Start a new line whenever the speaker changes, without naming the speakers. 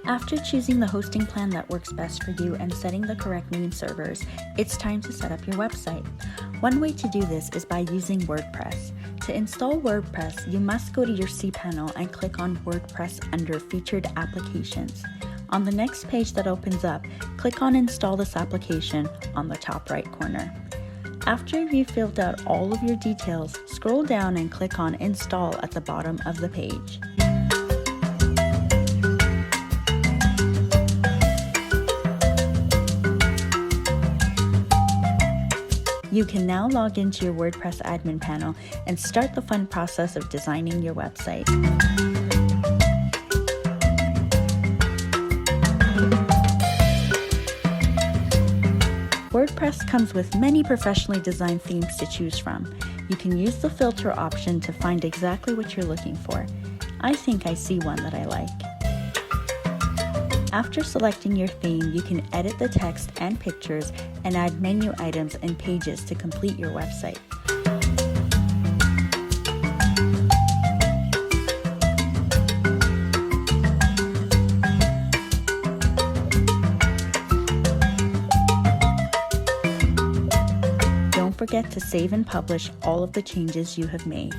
After choosing the hosting plan that works best for you and setting the correct name servers, it's time to set up your website. One way to do this is by using WordPress. To install WordPress, you must go to your cPanel and click on WordPress under Featured Applications. On the next page that opens up, click on Install this application on the top right corner. After you've filled out all of your details, scroll down and click on Install at the bottom of the page. You can now log into your WordPress admin panel and start the fun process of designing your website. WordPress comes with many professionally designed themes to choose from. You can use the filter option to find exactly what you're looking for. I think I see one that I like. After selecting your theme, you can edit the text and pictures and add menu items and pages to complete your website. Don't forget to save and publish all of the changes you have made.